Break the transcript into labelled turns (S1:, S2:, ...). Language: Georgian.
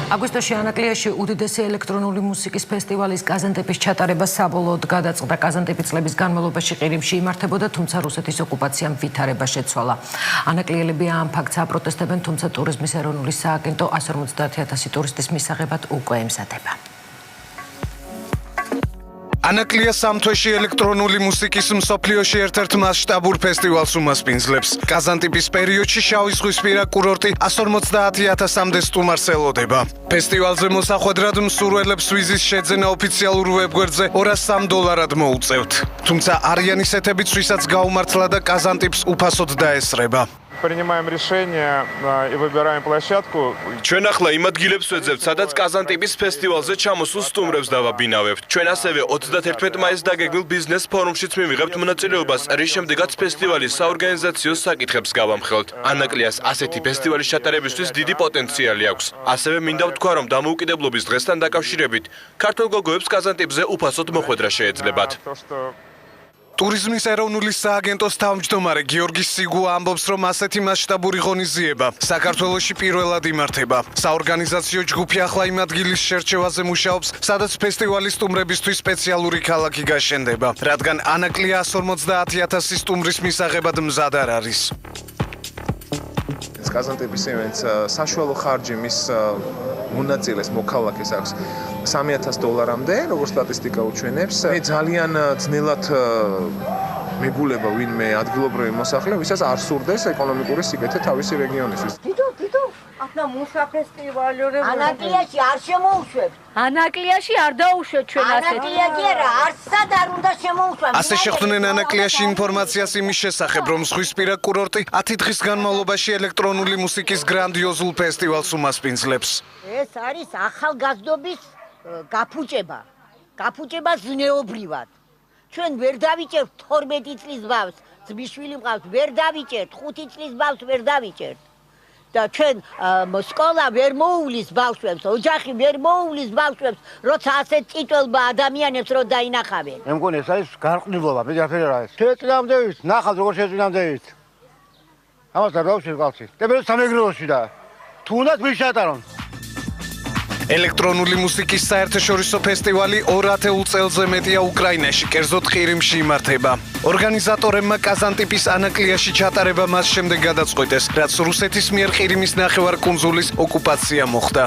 S1: აგვისტოში ანაკლიაში უდიდესი ელექტრონული მუსიკის ფესტივალის კაზანტეპის ჩატარება საბოლოოდ გადაწყდა. კაზანტეპი წლების განმავლობაში ყირიმში იმართებოდა, თუმცა რუსეთის ოკუპაციამ ვითარება შეცვალა. ანაკლიელები ამ ფაქტს აპროტესტებენ, თუმცა ტურიზმის ეროვნული სააგენტო 150,000 ტურისტის მისაღებად უკვე ემზადება.
S2: ანაკლია სამთვეში ელექტრონული მუსიკის მსოფლიოში ერთ-ერთ მასშტაბურ ფესტივალს უმასპინძლებს. კაზანტეპის პერიოდში შავი ზღვისპირა კურორტი 150,000-მდე სტუმარს ელოდება. ფესტივალზე მოსახვედრად მსურველებს ვიზის შეძენა ოფიციალურ ვებგვერდზე $203 მოუწევთ. თუმცა არიან ისეთებიც, ვისაც გაუმართლა და კაზანტეპს უფასოდ დაესწრება.
S3: Принимаем решение и выбираем площадку.
S4: Ჩვენ ახლა იმ ადგილებს ვეძებთ, სადაც კაზანტეპის ფესტივალზე ჩამოსულ სტუმრებს დავაბინავებთ. ჩვენ ასევე 31 მაისს დაგეგმილ ბიზნეს ფორუმშიც მივიღებთ მონაწილეობას, რის შემდეგაც ფესტივალის საორგანიზაციო საკითხებს გავამხელთ. ანაკლიას ასეთი ფესტივალის ჩატარებისთვის დიდი პოტენციალი აქვს. ასევე მინდა ვთქვა, რომ დამოუკიდებლობის დღესთან დაკავშირებით ქართულ გოგოებს კაზანტეპზე უფასოდ მოხვედრა შეეძლებათ.
S2: ტურიზმის ეროვნული სააგენტოს თავმჯდომარე გიორგი სიგუა ამბობს, რომ ასეთი მასშტაბური ღონისძიება საქართველოში პირველად იმართება. საორგანიზაციო ჯგუფი ახლა იმ ადგილის შერჩევაზე მუშაობს, სადაც ფესტივალის სტუმრებისთვის სპეციალური ქალაქი გაშენდება, რადგან ანაკლია 150,000 სტუმრის მისაღებად მზად არ არის.
S5: კაზანტეპის ივენტს საშუალო ხარჯი მის მონაწილეს მოქალაქეს აქვს $3,000-მდე, როგორც სტატისტიკა უჩვენებს. მე ძალიან ძნელად მეგულება ვინმე ადგილობრივი მოსახლე, ვისაც არ სურდეს ეკონომიკური სიკეთე თავისი რეგიონისთვის.
S6: ახლა მუსა ფესტივალი
S7: ანაკლიაში არ შემოუშვებთ.
S6: ანაკლიაში არ დაუშვებთ ჩვენ ასეთ.
S7: ანაკლიაში არა, არსად არ უნდა შემოუშვათ.
S2: ასე შეხვდნენ ანაკლიაში ინფორმაციას იმის შესახებ, რომ ზღვისპირა კურორტი 10 დღის განმავლობაში ელექტრონული მუსიკის გრანდიოზულ ფესტივალს უმასპინძლებს.
S7: ეს არის ახალგაზრდობის გაფუჭება. გაფუჭება ზნეობრივად. ჩვენ ვერ დავიჭერთ 12 წლის ბავშვს, ძმისშვილი მყავს, ვერ დავიჭერთ 5 წლის ბავშვს, ვერ დავიჭერთ. და ჩვენ სკოლა ვერ მოუვლის ბავშვებს, ოჯახი ვერ მოუვლის ბავშვებს, როცა ასეთ წითელბა ადამიანებს რო დაინახავენ.
S8: მე მგონი ეს არის გარყვნილობა, მე რაფერი რა ეს. შეეწინამდე ვის, ნახავთ როგორ შეეწინამდე ვის. ამასთან რა ვშევ კაცი. ტებეროს სამეგრელოში და თუ უნდათ მის ჩატარონ.
S2: ელექტრონული მუსიკის საერთაშორისო ფესტივალი 200 წელზე მეტია უკრაინაში, კერძოდ ყირიმში იმართება. ორგანიზატორებმა კაზანტეპის ანაკლიაში ჩატარება მას შემდეგ გადაწყვეტეს, რაც რუსეთის მიერ ყირიმის ნახევარკუნძულის ოკუპაცია მოხდა.